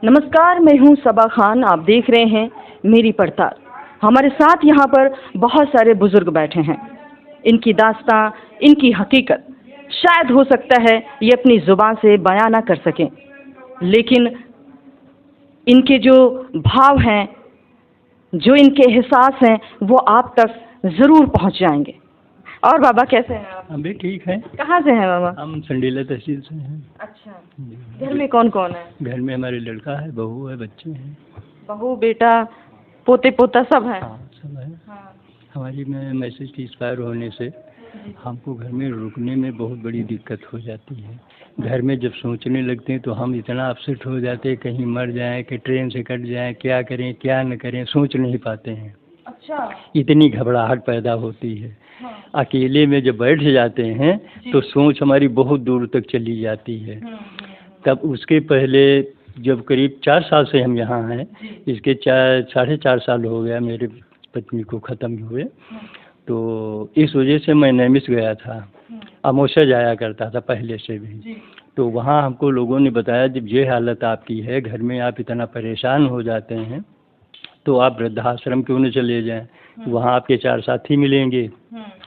नमस्कार, मैं हूं सबा खान। आप देख रहे हैं मेरी पड़ताल। हमारे साथ यहाँ पर बहुत सारे बुजुर्ग बैठे हैं। इनकी दास्तां, इनकी हकीकत शायद हो सकता है ये अपनी जुबान से बयां ना कर सकें, लेकिन इनके जो भाव हैं, जो इनके एहसास हैं, वो आप तक ज़रूर पहुँच जाएंगे। और बाबा कैसे हैं आप? हम भी ठीक हैं। कहाँ से हैं बाबा? हम संडीला तहसील से हैं। अच्छा, घर में कौन कौन है? घर में हमारे लड़का है, बहू है, बच्चे हैं। बहू, बेटा, पोते पोता सब है? हाँ, सब है। हाँ। हमारी में मैसेज की एक्सपायर होने से हमको घर में रुकने में बहुत बड़ी दिक्कत हो जाती है। घर में जब सोचने लगते हैं तो हम इतना अपसेट हो जाते हैं, कहीं मर जाएं, कि ट्रेन से कट जाएं, क्या करें क्या न करें, सोच नहीं पाते हैं। अच्छा। इतनी घबराहट पैदा होती है। हाँ। अकेले में जब बैठ जाते हैं तो सोच हमारी बहुत दूर तक चली जाती है। तब उसके पहले जब करीब 4 साल से हम यहाँ हैं, इसके 4.5 साल हो गया मेरे पत्नी को ख़त्म हुए। तो इस वजह से मैं नैमिष गया था। अमोशा जाया करता था पहले से भी। तो वहाँ हमको लोगों ने बताया जब ये हालत आपकी है, घर में आप इतना परेशान हो जाते हैं, तो आप वृद्धाश्रम क्यों न चले जाएं। वहाँ आपके 4 साथी मिलेंगे,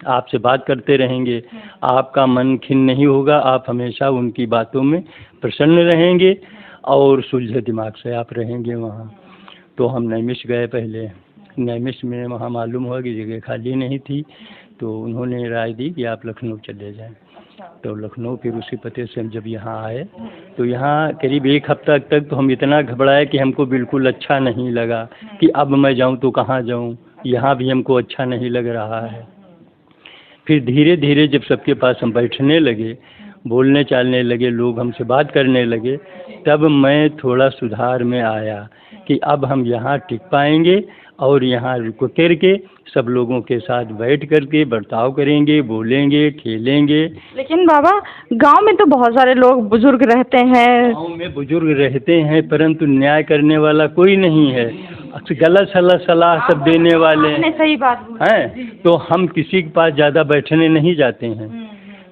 आपसे बात करते रहेंगे, आपका मन खिन्न नहीं होगा, आप हमेशा उनकी बातों में प्रसन्न रहेंगे और सुलझे दिमाग से आप रहेंगे वहाँ। तो हम नैमिष गए पहले। नैमिष में वहाँ मालूम हुआ कि जगह खाली नहीं थी, तो उन्होंने राय दी कि आप लखनऊ चले जाएं। तो लखनऊ फिर उसी पते से हम जब यहाँ आए तो यहाँ करीब 1 हफ्ता तक तो हम इतना घबराए कि हमको बिल्कुल अच्छा नहीं लगा कि अब मैं जाऊँ तो कहाँ जाऊँ। यहाँ भी हमको अच्छा नहीं लग रहा है। फिर धीरे धीरे जब सबके पास हम बैठने लगे, बोलने चालने लगे, लोग हमसे बात करने लगे, तब मैं थोड़ा सुधार में आया कि अब हम यहाँ टिक पाएंगे और यहाँ रुक कर के सब लोगों के साथ बैठ कर के बर्ताव करेंगे, बोलेंगे, खेलेंगे। लेकिन बाबा, गांव में तो बहुत सारे लोग बुजुर्ग रहते हैं। गाँव में बुजुर्ग रहते हैं, परंतु न्याय करने वाला कोई नहीं है। गलत सलाह सब देने वाले आपने सही बात हैं। तो हम किसी के पास ज़्यादा बैठने नहीं जाते हैं।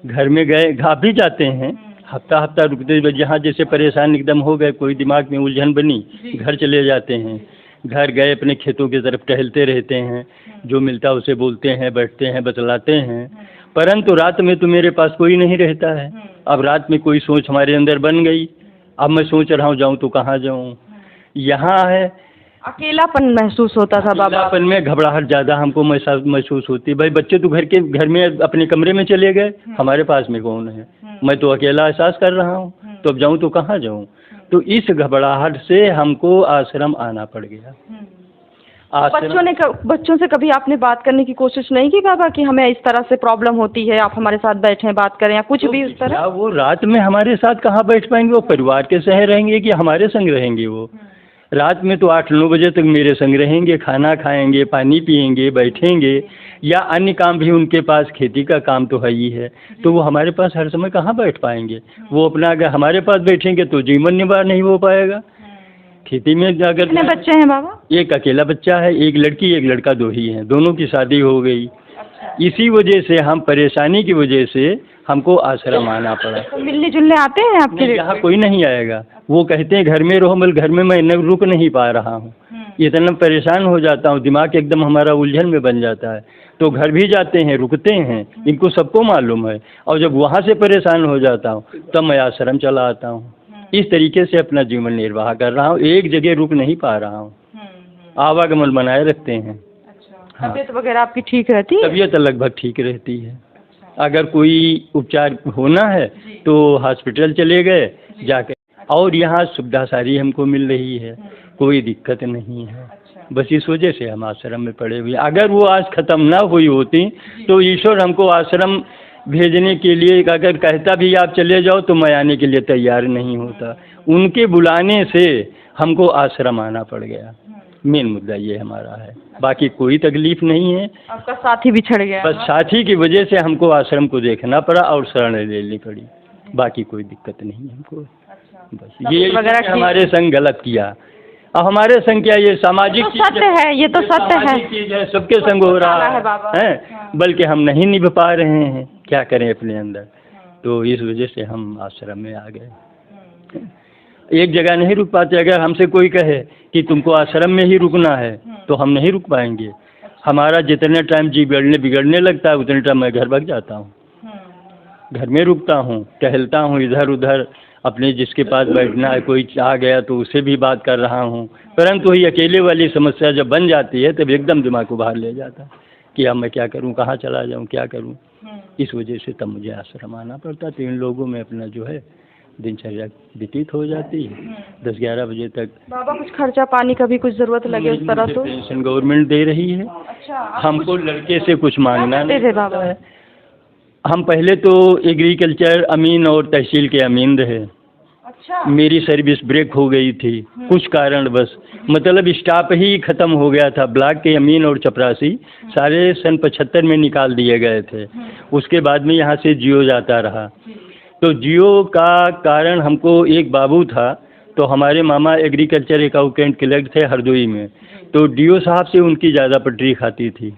घर में गए घा भी जाते हैं, हफ्ता हफ्ता रुकते, जहाँ जैसे परेशान एकदम हो गए, कोई दिमाग में उलझन बनी, घर चले जाते हैं। घर गए अपने खेतों की तरफ टहलते रहते हैं, जो मिलता उसे बोलते हैं, बैठते हैं, बतलाते हैं। परंतु रात में तो मेरे पास कोई नहीं रहता है। अब रात में कोई सोच हमारे अंदर बन गई। अब मैं सोच रहा हूँ जाऊँ तो कहाँ जाऊँ। यहाँ है अकेलापन महसूस होता था बाबा। अकेलापन में घबराहट ज़्यादा हमको महसूस होती। भाई बच्चे तो घर में अपने कमरे में चले गए, हमारे पास में कौन है। मैं तो अकेला एहसास कर रहा हूँ, तो अब जाऊँ तो कहाँ जाऊँ। तो इस घबराहट से हमको आश्रम आना पड़ गया। बच्चों से कभी आपने बात करने की कोशिश नहीं की बाबा कि हमें इस तरह से प्रॉब्लम होती है, आप हमारे साथ बैठें, बात करें या कुछ भी उस तरह? वो रात में हमारे साथ कहाँ बैठ पाएंगे। वो परिवार के संग रहेंगे कि हमारे संग रहेंगे। वो रात में तो 8-9 बजे तक मेरे संग रहेंगे, खाना खाएंगे, पानी पिएंगे, बैठेंगे, या अन्य काम भी उनके पास, खेती का काम तो है ही है। तो वो हमारे पास हर समय कहाँ बैठ पाएंगे। वो अपना अगर हमारे पास बैठेंगे तो जीवन निर्वाह नहीं हो पाएगा। खेती में अगर कितने बच्चे हैं बाबा? एक अकेला बच्चा है, एक लड़की एक लड़का, 2 ही हैं। दोनों की शादी हो गई। इसी वजह से हम परेशानी की वजह से हमको आश्रम आना पड़ा। तो मिलने जुलने आते हैं आपके? यहाँ कोई नहीं आएगा। वो कहते हैं घर में रहो, मैं घर में मैं रुक नहीं पा रहा हूँ, इतना परेशान हो जाता हूँ, दिमाग एकदम हमारा उलझन में बन जाता है। तो घर भी जाते हैं, रुकते हैं, इनको सबको मालूम है। और जब वहाँ से परेशान हो जाता हूँ तब मैं आश्रम चला आता हूँ। इस तरीके से अपना जीवन निर्वाह कर रहा हूँ, एक जगह रुक नहीं पा रहा हूँ। आवागमन बनाए रखते हैं। तबीयत वगैरह आपकी ठीक रहती है? तबीयत लगभग ठीक रहती है। अगर कोई उपचार होना है तो हॉस्पिटल चले गए जाकर, और यहाँ सुविधा सारी हमको मिल रही है, कोई दिक्कत नहीं है। बस इस वजह से हम आश्रम में पड़े हुए। अगर वो आज ख़त्म ना हुई होती तो ईश्वर हमको आश्रम भेजने के लिए अगर कहता भी आप चले जाओ तो मैं आने के लिए तैयार नहीं होता। उनके बुलाने से हमको आश्रम आना पड़ गया। मेन मुद्दा ये हमारा है, बाकी कोई तकलीफ नहीं है। आपका साथी बिछड़ गया? बस साथी की वजह से हमको आश्रम को देखना पड़ा और शरण लेनी पड़ी, बाकी कोई दिक्कत नहीं है हमको। बस ये हमारे संग गलत किया। अब हमारे संग क्या, ये सामाजिक तो सत्य है, ये तो सत्य है, चीज है, सबके संग हो रहा है, बल्कि हम नहीं निभ पा रहे हैं, क्या करें अपने अंदर। तो इस वजह से हम आश्रम में आ गए। एक जगह नहीं रुक पाते। अगर हमसे कोई कहे कि तुमको आश्रम में ही रुकना है तो हम नहीं रुक पाएंगे। हमारा जितने टाइम जी बिगड़ने लगता है उतने टाइम मैं घर भाग जाता हूँ, घर में रुकता हूँ, टहलता हूँ इधर उधर, अपने जिसके पास बैठना है कोई आ गया तो उससे भी बात कर रहा हूँ। परंतु ये अकेले वाली समस्या जब बन जाती है तब एकदम दिमाग को बाहर ले जाता है कि अब मैं क्या करूँ, कहाँ चला जाऊँ, क्या करूँ। इस वजह से तब मुझे आश्रम आना पड़ता। 3 लोगों में अपना जो है दिनचर्या व्यतीत हो जाती है 10-11 बजे तक। बाबा कुछ खर्चा पानी का भी कुछ ज़रूरत लगे उस तरह तो? पेंशन गवर्नमेंट दे रही है। अच्छा, हमको लड़के से कुछ मांगना नहीं थे बाबा? है। हम पहले तो एग्रीकल्चर अमीन और तहसील के अमीन रहे। अच्छा, मेरी सर्विस ब्रेक हो गई थी कुछ कारण बस, मतलब स्टाफ ही ख़त्म हो गया था। ब्लॉक के अमीन और चपरासी सारे सन 75 में निकाल दिए गए थे। उसके बाद में यहाँ से जियो जाता रहा। तो जियो का कारण हमको एक बाबू था, तो हमारे मामा एग्रीकल्चर अकाउंटेंट क्लर्क थे हरदोई में, तो डीओ साहब से उनकी ज़्यादा पटरी खाती थी।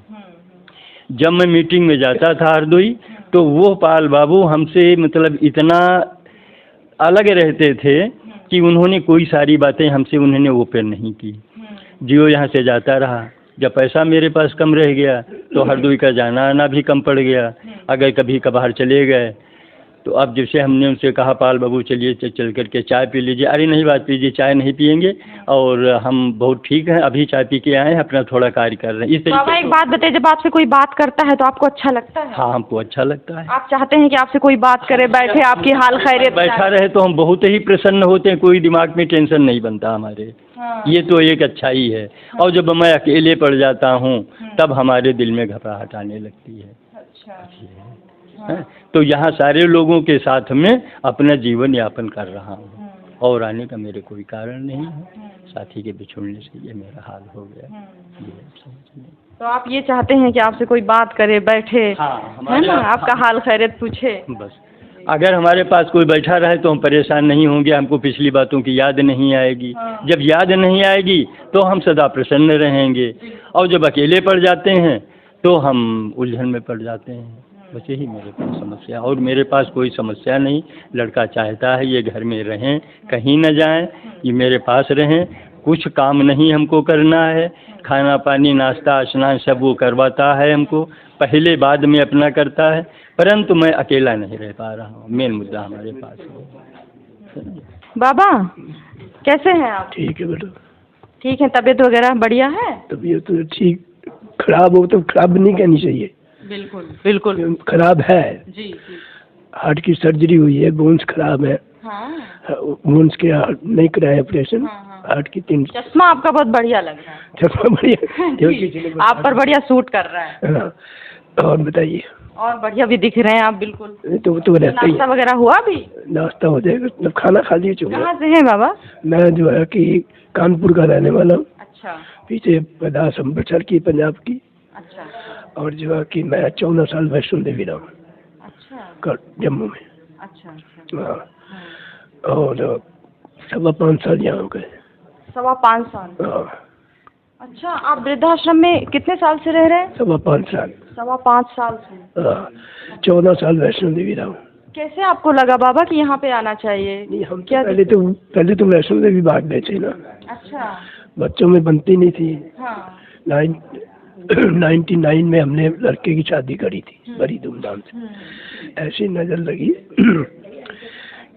जब मैं मीटिंग में जाता था हरदोई तो वो पाल बाबू हमसे मतलब इतना अलग रहते थे कि उन्होंने कोई सारी बातें हमसे उन्होंने ओपन नहीं की। जियो यहाँ से जाता रहा। जब पैसा मेरे पास कम रह गया तो हरदोई का जाना आना भी कम पड़ गया। अगर कभी कभार चले गए तो अब जैसे हमने उनसे कहा पाल बाबू चलिए चल करके चाय पी लीजिए, अरे नहीं बात कीजिए, चाय नहीं पियेंगे और हम बहुत ठीक हैं, अभी चाय पी के आए हैं, अपना थोड़ा कार्य कर रहे हैं। इस बाबा एक बात बताइए, जब आपसे कोई बात करता है तो आपको अच्छा लगता है? हाँ, हमको अच्छा लगता है। आप चाहते हैं कि आपसे कोई बात करे, बैठे, आपकी हाल खैरियत बैठा रहे तो हम बहुत ही प्रसन्न होते हैं, कोई दिमाग में टेंशन नहीं बनता हमारे। ये तो एक अच्छाई है। और जब मैं अकेले पड़ जाता हूँ तब हमारे दिल में घबराहट आने लगती है। तो यहाँ सारे लोगों के साथ में अपना जीवन यापन कर रहा हूँ और आने का मेरे कोई कारण नहीं है। साथी के बिछुड़ने से ये मेरा हाल हो गया। तो आप ये चाहते हैं कि आपसे कोई बात करे, बैठे, हाँ, है ना, आपका हाल खैरियत पूछे? बस अगर हमारे पास कोई बैठा रहे तो हम परेशान नहीं होंगे, हमको पिछली बातों की याद नहीं आएगी। जब याद नहीं आएगी तो हम सदा प्रसन्न रहेंगे। और जब अकेले पड़ जाते हैं तो हम उलझन में पड़ जाते हैं। बस यही मेरे पास समस्या, और मेरे पास कोई समस्या नहीं। लड़का चाहता है ये घर में रहें, कहीं न जाएं, ये मेरे पास रहें। कुछ काम नहीं हमको करना है, खाना पानी नाश्ता स्नान सब वो करवाता है हमको, पहले बाद में अपना करता है। परंतु मैं अकेला नहीं रह पा रहा हूँ, मेन मुद्दा हमारे पास है। बाबा कैसे हैं आप? ठीक है बेटा। ठीक है, तबीयत वगैरह बढ़िया है? तबीयत तो ठीक, खराब हो तो खराब नहीं कहनी चाहिए। बिल्कुल बिल्कुल खराब है जी जी। हार्ट की सर्जरी हुई है, बोन्स खराब है। हाँ, बोन्स के नहीं कराए ऑपरेशन। हार्ट की 3 चश्मा आपका बहुत बढ़िया लग रहा है। चश्मा बढ़िया आप पर बढ़िया सूट कर रहा है। हाँ, और बताइए। और बढ़िया भी दिख रहे हैं आप बिल्कुल। तो रहता ही नाश्ता वगैरह हुआ अभी? नाश्ता हो जाएगा, मतलब खाना खा लिए चुका। कहाँ से हैं बाबा? मैं जो है कि कानपुर का रहने वाला हूँ। अच्छा पीछे पैदाश अमृतसर की, पंजाब की। अच्छा और जो है कि मैं 14 साल वैष्णो देवी रहा हूँ। अच्छा जम्मू में। अच्छा अच्छा। हाँ, और 5.25 साल यहाँ हो गए। 5.25 साल? हाँ। अच्छा, आप वृद्धाश्रम में कितने साल से रह रहे हैं? 5.25 साल। 5.25 साल से? हाँ, 14 साल वैष्णो देवी रहा हूँ। कैसे आपको लगा बाबा कि यहाँ पे आना चाहिए? नहीं, हम क्या पहले तो वैष्णो देवी भाग गए थे ना। अच्छा। बच्चों में बनती नहीं थी। हाँ 99 में हमने लड़के की शादी करी थी बड़ी धूमधाम से। ऐसी नजर लगी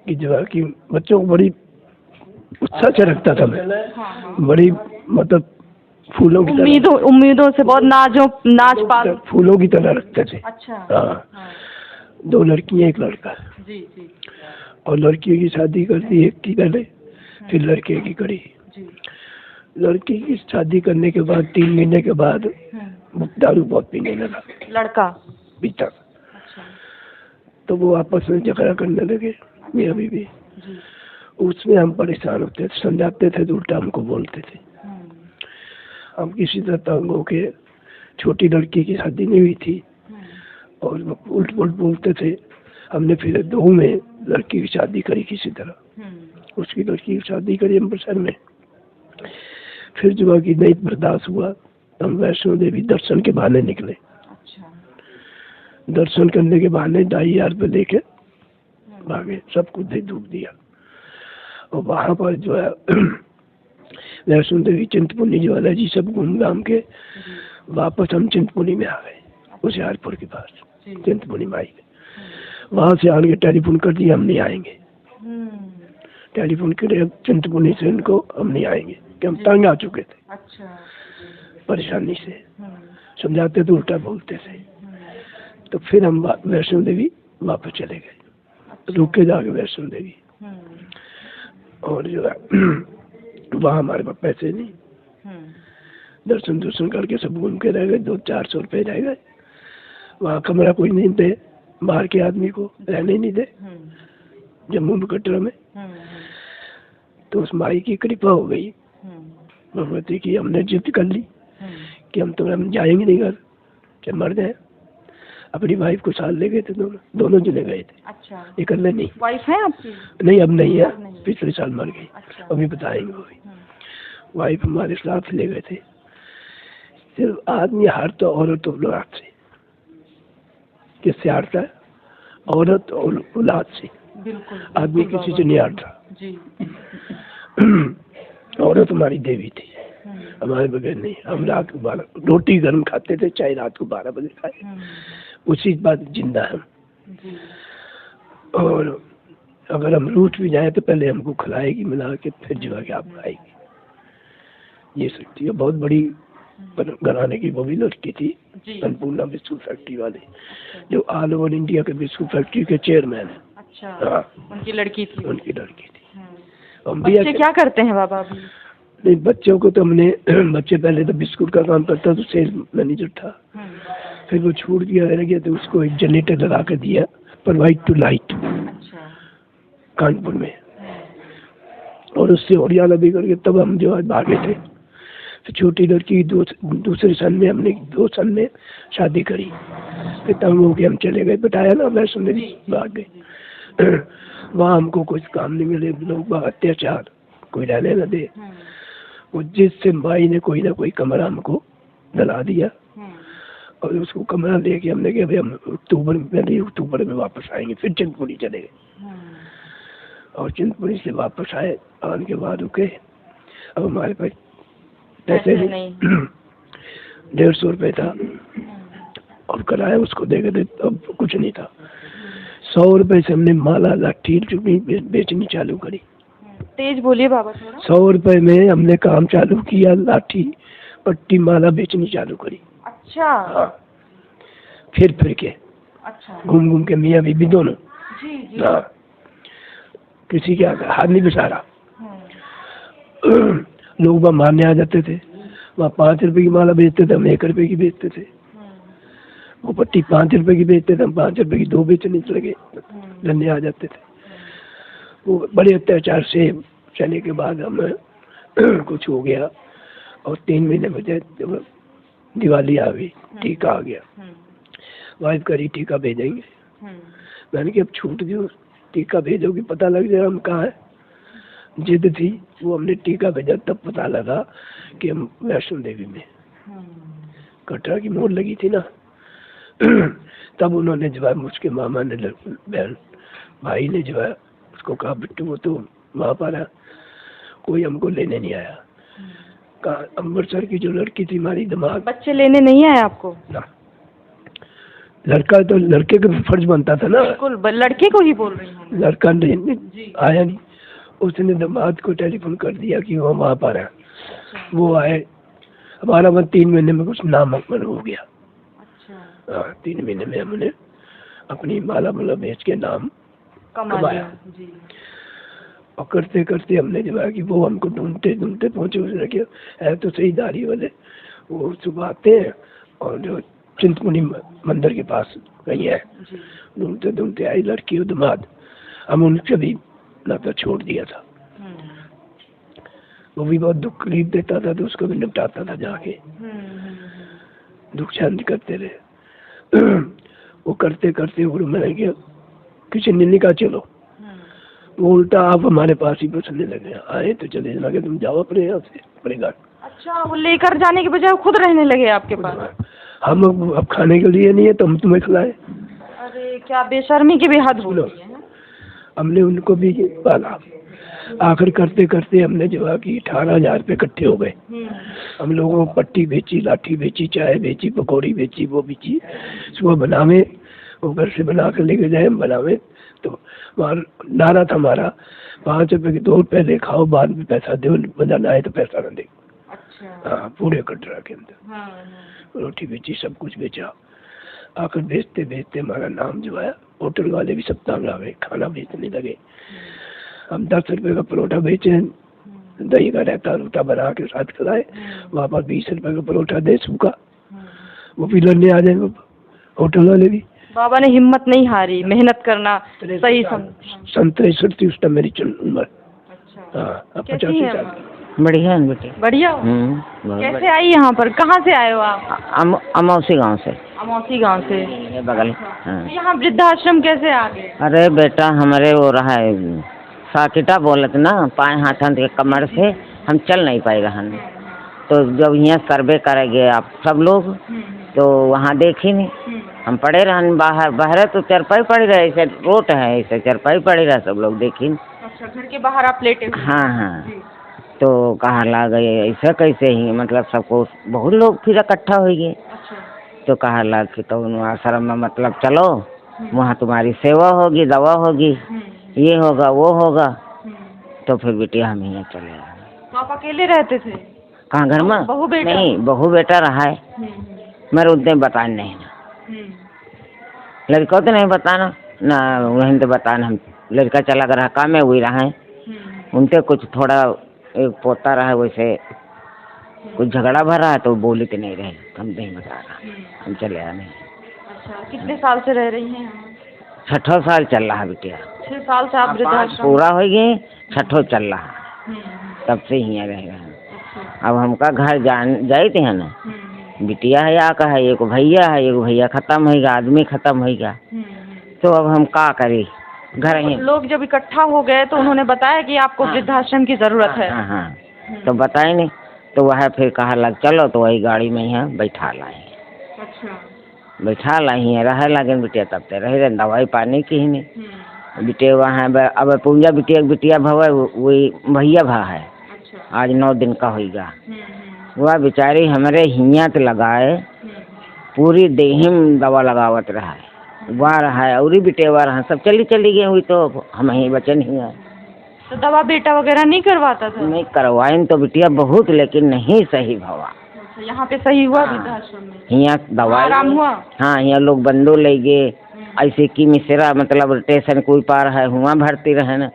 कि जो है कि बच्चों को बड़ी उत्साह से रखता था मैं। बड़ी मतलब फूलों की उम्मीदों से बहुत नाच पाल फूलों की तरह रखते थे। अच्छा। हाँ, 2 लड़कियां 1 लड़का। जी जी। और लड़कियों की शादी कर दी एक की पहले, फिर लड़के की करी। लड़की की शादी करने के बाद 3 महीने के बाद दारू बहुत पीने लगा लड़का पीता। तो वो आपस में झगड़ा करने लगे, मेरा बीवी। उसमें हम परेशान होते थे, समझाते थे तो उल्टा हमको बोलते थे। हम किसी तरह तंग होके, छोटी लड़की की शादी नहीं हुई थी और उल्ट पुल्ट बोलते थे। हमने फिर 2 में लड़की की शादी करी किसी तरह। उसकी लड़की की शादी करी अमृतसर में। फिर जो है कि नहीं बर्दाश्त हुआ, हम वैष्णो देवी दर्शन के बहाने निकले। अच्छा। दर्शन करने के बहाने 2,500 रुपये लेके भागे, सब कुछ दे धूप दिया। और वहाँ पर जो है वैष्णो देवी चिंतपूर्णी जो है जी सब घूम घाम के वापस हम चिंतपूर्णी में आ गए, होशियारपुर के पास चिंतपूर्णी माई में। वहाँ से आगे टेलीफोन कर दिया हम नहीं आएंगे, टेलीफोन करे चिंतपूर्णी से उनको हम नहीं आएंगे कि हम तंग आ चुके थे। अच्छा। परेशानी से समझाते तो उल्टा बोलते थे। तो फिर हम वैष्णो देवी वापस चले गए, रुके जाके वैष्णो देवी। और जो है वहाँ हमारे पास पैसे नहीं, दर्शन करके सब घूम के रह गए, 200-400 रुपये रह गए। वहाँ कमरा कोई नहीं दे, बाहर के आदमी को रहने नहीं दे, जम्मू में कटरा में। तो उस माई की कृपा हो गई, भगवती की, हमने जिद कर ली कि हम जाएंगे नहीं घर, चाहे मर जाए। अपनी वाइफ को साथ ले गए थे, दोनों जने गए थे। अच्छा। इकल्ले नहीं। वाइफ है आपकी? नहीं, अब नहीं है, पिछले साल मर गई। अच्छा। अभी बताएंगे वो भी। वाइफ हमारे साथ ले गए थे। सिर्फ आदमी हारता, औरत और औलाद से। किससे हारता है? औरत और औलाद से। बिल्कुल। आदमी किसी से नहीं हारता जी। औरत हमारी देवी थी, हमारे बगैर नहीं। हम रात को 12 रोटी गर्म खाते थे, चाहे रात को 12 बजे खाए, उसी बात जिंदा हम। और अगर हम रूठ भी जाए तो पहले हमको खिलाएगी मिला के, फिर जो है कि आप खाएगी। ये शक्ति है बहुत बड़ी। घराने की वो भी लड़की थी, अन्नपूर्णा बिस्कुट फैक्ट्री वाले, जो ऑल ओवर इंडिया के बिस्कुट फैक्ट्री के चेयरमैन है। अच्छा। हाँ, उनकी लड़की थी। उनकी लड़की थी। हम बच्चे क्या करते हैं बाबा अभी? नहीं, बच्चों को तो हमने बच्चे पहले तो बिस्कुट का काम करता तो सेल्स मैनेजर था, फिर वो छूट दिया रह गया, तो उसको एक जनरेटर लगा कर दिया, प्रोवाइड टू लाइट। अच्छा। कानपुर में। और उससे हरियाणा भी करके तब हम जो है भागे थे। फिर छोटी लड़की दूसरे सन में, हमने 2 सन में शादी करी, फिर तंग हो के हम चले गए, बताया ना वैष्णो देवी भाग गए। वहाँ हमको कुछ काम नहीं मिले, लोग अत्याचार, कोई रहने न दे। वो जिससे भाई ने कोई ना कोई कमरा हमको दिला दिया, और उसको कमरा लेके हमने कहा भाई हम अक्टूबर में वापस आएंगे। फिर चिंतपूर्णी चले गए, और चिंतपूर्णी से वापस आए, आने के बाद रुके। अब हमारे पास पैसे नहीं, 150 रुपये था, और कराया उसको दे गए, अब कुछ नहीं था। 100 रुपये से हमने माला लाठी बेचनी चालू करी। तेज बोलिए बाबा थोड़ा। 100 रुपये में हमने काम चालू किया, लाठी पट्टी माला बेचनी चालू करी। अच्छा। हाँ, फिर के। अच्छा। घूम के मियाँ बीबी दोनों। जी। हाँ, किसी के हाथ नहीं बिसारा। लोग वहाँ मारने आ जाते थे, वहाँ 5 रुपए की माला बेचते थे, हम 1 रुपए की बेचते थे। वो पट्टी 5 रुपए की बेचते थे, हम 5 रुपए की 2 बेचने लगे, धंधे आ जाते थे। वो बड़े अत्याचार से चलने के बाद हमें कुछ हो गया, और 3 महीने में जब दिवाली आ गई, टीका आ गया, वाइफ करी टीका भेजेंगे। मैंने कि अब छूट दियो, टीका भेजोगी पता लग जाएगा हम कहाँ है। जिद थी, वो हमने टीका भेजा, तब पता लगा कि हम वैष्णो देवी में। कटरा की मोड़ लगी थी ना। तब उन्होंने जो है मुझके मामा ने, बहन भाई ने जो है उसको कहा बिट्टू वो तो वहाँ पर है, कोई हमको लेने नहीं आया। कहा अमृतसर की जो लड़की थी हमारी दिमाग, बच्चे लेने नहीं आए आपको? ना, लड़का तो लड़के का फर्ज बनता था ना। बिल्कुल, लड़के को ही बोल रही हूँ। लड़का नहीं आया, नहीं। उसने दामाद को टेलीफोन कर दिया कि वो वहाँ पर है। वो आए, हमारा वह 3 महीने में कुछ नामांकन हो गया। अच्छा। 3 महीने में हमने अपनी माला बेच के नाम कमाया। जी। और करते करते हमने जो है कि वो हमको ढूंढते पहुँचे। उसने किया है तो सही दाढ़ी वाले, वो सुबह आते हैं और जो चिंतपूर्णी मंदिर के पास कहीं है, ढूंढते आई लड़की और दामाद। हम उनसे भी नाता छोड़ दिया था। वो भी बहुत दुख तकलीफ देता था, तो उसको भी निपटाता था जाके। दुख शांति करते रहे। वो करते करते मैंने किया किसी ने कहा चलो, वो उल्टा आप हमारे पास ही बसने लगे। आए तो चले लगे, तुम जाओ अपने यहाँ से अपने घर। अच्छा, वो लेकर जाने के बजाय खुद रहने लगे आपके पास? हम अब खाने के लिए नहीं है तो हम तुम्हें खिलाए। अरे क्या बेशर्मी की भी हद हो गई है। हमने उनको भी पाला, आखिर करते करते हमने जो है कि 18,000 रुपये इकट्ठे हो गए। हम लोगों को पट्टी बेची, लाठी बेची, चाय बेची, पकौड़ी बेची, वो बेची। सुबह बनावे, वो घर से बना कर लेके जाए, हम बनावे तो वहाँ नारा था हमारा 5 रुपये की 2 पहले खाओ, बाद में पैसा दो, मजा ना आए तो पैसा न दे। अच्छा। हाँ, पूरे कटरा के अंदर हाँ, रोटी बेची, सब कुछ बेचा। आकर बेचते बेचते हमारा नाम जो है, होटल वाले भी सब तांगा गए, खाना बेचने लगे। हम 10 रुपये का परोठा बेचे, दही का रहता रोटा बना के साथ खिलाए। वहाँ पर 20 रुपये का परोठा दे सूखा, वो भी लेने आ जाएंगे होटल वाले भी। बाबा ने हिम्मत नहीं हारी, मेहनत करना सही सन 63 थी उस टाइम मेरी उम्र। अच्छा। हाँ, अब कैसी 85 हैं साल आप? की। बढ़िया है बेटे। बढ़िया हो? बहुत कैसे आई यहाँ पर? कहाँ से आए हो आप? अमौसी गांव से, अमौसी गांव से। ये बगल। हाँ। तो यहाँ वृद्धाश्रम कैसे आ गए? अरे बेटा हमारे वो रहा है साकिटा बोलत ना, पाए हाथन के कमर से हम चल नहीं पाए रहन। तो जब यहाँ सर्वे करेंगे आप सब लोग, तो वहाँ देखी नहीं, हम पड़े रहन बाहर, बाहर तो चरपाई पड़ी रहे, ऐसे रोट है, ऐसे चरपाई पड़ी रहा, सब लोग देखी। अच्छा, घर के बाहर आप लेटे हुए? हाँ हाँ। तो कहा ला गए ऐसा कैसे ही, मतलब सबको बहुत लोग फिर इकट्ठा हो गए। अच्छा। तो कहा ला कि तो आश्रम में मतलब चलो, वहाँ तुम्हारी सेवा होगी, दवा होगी, ये होगा वो होगा। तो फिर बेटिया हम यहाँ चले आए। तो आप अकेले रहते थे? कहाँ घर में? बहू बेटा? नहीं, बहू बेटा रहा है, मेरे उतने बताने नहीं ना, लड़का तो नहीं बताना ना, वहीं तो बताना। हम लड़का चला कर रहा काम में हुई रहा है, उनसे कुछ थोड़ा एक पोता रहा है, वैसे कुछ झगड़ा भर रहा है तो बोली तो नहीं रहे, हम नहीं बता रहा, हम चले आए नहीं। अच्छा, कितने साल से रह रही हैं यहाँ? 6ठो साल चल रहा बिटिया। 6 साल से आप वृद्धाश्रम? पूरा हो गए, 6ठो चल रहा, तब से ही रह रहे हैं। अब हमका घर जाए थे ना, बिटिया है या का है, एक भैया है, एक भैया खत्म होगा, आदमी खत्म होगा, तो अब हम का करें घर ही। लोग जब इकट्ठा हो गए तो उन्होंने बताया कि आपको वृद्धाश्रम की जरूरत है? हाँ हाँ, तो बताए नहीं, तो वह फिर कहा लग चलो, तो वही गाड़ी में यहाँ बैठा लाए। अच्छा। बैठा लाई है, रहे लगे बिटिया, तब तक रहे दवाई पानी की ही नहीं। बिटिया वहाँ अब पूजा बिटिया भवे वही भैया भा है। अच्छा। आज 9 दिन का होगा। वह बेचारी हमारे हियात लगाए, पूरी देही में दवा लगावत रहा है, वह रहा है और बिटेवा रहा, सब चली गई हुई, तो हम ही बचे नहीं है। तो दवा बेटा वगैरह नहीं करवाता था? नहीं करवाए तो बिटिया बहुत, लेकिन नहीं सही भवा। अच्छा, यहाँ पे सही हुआ वृद्धाश्रम में? यहाँ दवाई आराम हुआ? हाँ, यहाँ लोग बंदो ले गए, ऐसे कि मिश्रा मतलब स्टेशन कोई पार है, हुआ भरती रहे न,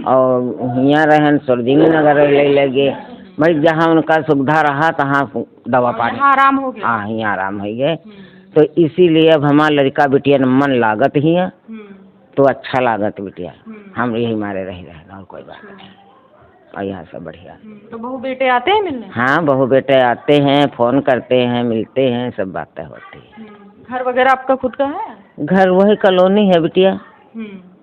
और यहाँ रहे सुरजिंग नगर ले लगे भाई, जहाँ उनका सुविधा रहा तहाँ दवा पानी आराम हो गया। हाँ, यहाँ आराम हो गए। तो इसीलिए अब हमारा लड़का बिटिया न मन लागत ही है, तो अच्छा लागत बिटिया, हम यही मारे रह रहे और कोई बात नहीं, और यहाँ सब बढ़िया। तो बहू बेटे आते हैं मिलने? हाँ, बहू बेटे आते हैं, फोन करते हैं, मिलते हैं, सब बातें होती है। घर वगैरह आपका खुद का है? घर वही कॉलोनी है बिटिया,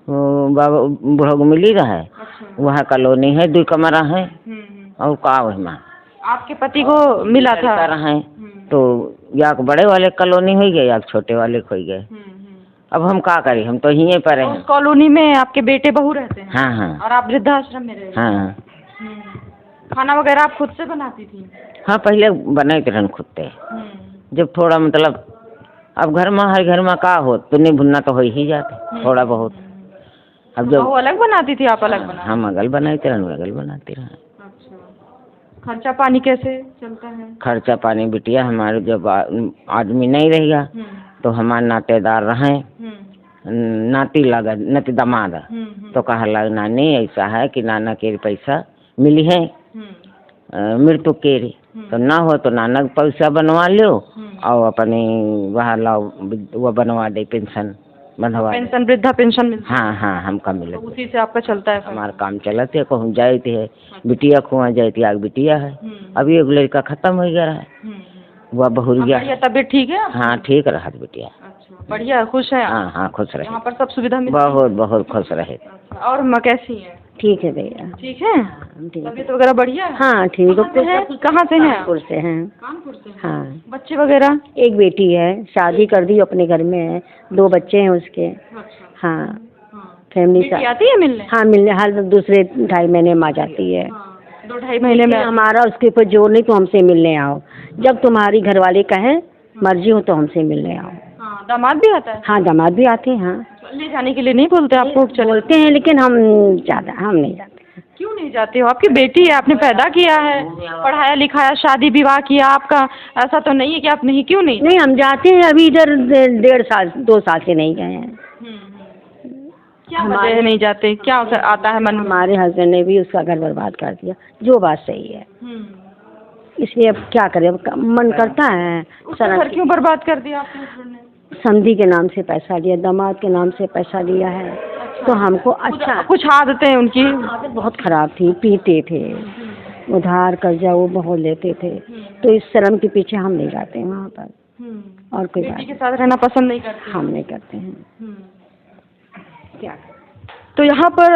वो बाबा बुढ़ो को मिली रहा है। अच्छा। वहाँ कॉलोनी है, 2 कमरा है, और का वही माँ आपके पति को मिला था? है, तो या बड़े वाले कॉलोनी हो गए या छोटे वाले खो गए। अब हम का करें, हम तो यहीं पर हैं। उस कॉलोनी में आपके बेटे बहू रहते हैं? हाँ हाँ और आप वृद्धाश्रम में रह रहे हैं? हाँ खाना वगैरह आप खुद से बनाती थी? हाँ, पहले बनाए थे खुद से, जब थोड़ा मतलब अब घर में हर घर में का हो तो नहीं भुनना तो हो ही जाते थोड़ा बहुत। अब जब बहू अलग बनाती थी, आप अलग बनाते? हम अगल बनाते रहे, अगल बनाते रहे। अच्छा। खर्चा पानी कैसे चलता है? खर्चा पानी बिटिया हमारे जब आदमी नहीं रहेगा तो हमारे नातेदार रहे, नाती लगा नती दमाद, तो कहा लग नानी ऐसा है कि नाना के पैसा मिली है मृत्यु के, तो ना हो तो नाना का पैसा बनवा लो और अपने वहाँ लाओ, वो बनवा दे पेंशन बंधवा दे। पेंशन, वृद्धा पेंशन मिलती? हाँ हाँ, हमका मिले, तो उसी से आपका चलता है? हमारा काम चलते है, कहूँ जाए थे बिटिया खुआ जाए थी, आग बिटिया है, अभी एक लड़का खत्म हो गया है, वह बहुरिया है। तबीयत ठीक है? हाँ, ठीक रहा बिटिया। अच्छा, बढ़िया, खुश है? हाँ हाँ, खुश रहे, यहाँ पर सब सुविधा मिलती? बहुत बहुत खुश रहे। और माँ कैसी है? ठीक है भैया। ठीक है, तबीयत वगैरह बढ़िया है? हाँ ठीक है। कहाँ से हैं? कानपुर से हैं। कानपुर से? हाँ, बच्चे वगैरह? एक बेटी है, शादी कर दी, अपने घर में है, 2 बच्चे हैं उसके। अच्छा। हाँ, फैमिली बेटी आती है मिलने? हाँ, मिलने हर दूसरे 2.5 महीने में आ जाती है। 2-2.5 महीने में? हमारा उसके ऊपर जोर नहीं, तो हमसे मिलने आओ, जब तुम्हारी घरवाली कहे मर्जी हो तो हमसे मिलने आओ। हाँ, दामाद भी आता है? हाँ, दामाद भी आते हैं। हाँ, ले जाने के लिए नहीं बोलते आपको? बोलते हैं, लेकिन हम नहीं जाते। क्यों नहीं जाते हो? आपकी बेटी है, आपने पैदा किया है, पढ़ाया लिखाया, शादी विवाह किया आपका, ऐसा तो नहीं है कि आप नहीं, क्यों नहीं? नहीं, हम जाते हैं। अभी इधर 1.5 साल 2 साल से नहीं गए हैं। क्या वजह है नहीं जाते? क्या आता है मन में? हमारे हस्बैंड ने भी उसका घर बर्बाद कर दिया, जो बात सही है। इसलिए अब क्या करें, अब मन करता है। उसका घर क्यों बर्बाद कर दिया आपके हस्बैंड ने? समधी के नाम से पैसा लिया, दामाद के नाम से पैसा लिया है। तो हमको अच्छा, कुछ आदतें उनकी आदत बहुत खराब थी, पीते थे, उधार कर्जा वो बहुत लेते थे। तो इस शर्म के पीछे हम नहीं जाते हैं वहाँ पर, और कोई बात बेटी के साथ रहना पसंद नहीं करते? हम नहीं करते हैं। क्या तो यहाँ पर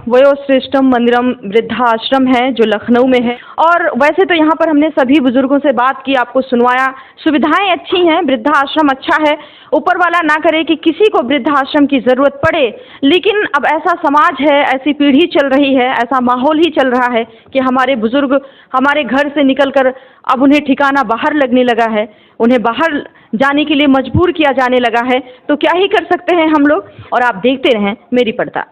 वयोश्रेष्ठम मंदिरम वृद्धाश्रम है जो लखनऊ में है। और वैसे तो यहाँ पर हमने सभी बुजुर्गों से बात की, आपको सुनवाया, सुविधाएं अच्छी हैं, वृद्धाश्रम अच्छा है। ऊपर वाला ना करे कि किसी को वृद्धाश्रम की ज़रूरत पड़े, लेकिन अब ऐसा समाज है, ऐसी पीढ़ी चल रही है, ऐसा माहौल ही चल रहा है कि हमारे बुजुर्ग हमारे घर से निकलकर अब उन्हें ठिकाना बाहर लगने लगा है, उन्हें बाहर जाने के लिए मजबूर किया जाने लगा है। तो क्या ही कर सकते हैं हम लोग। और आप देखते रहें मेरी पड़ताल।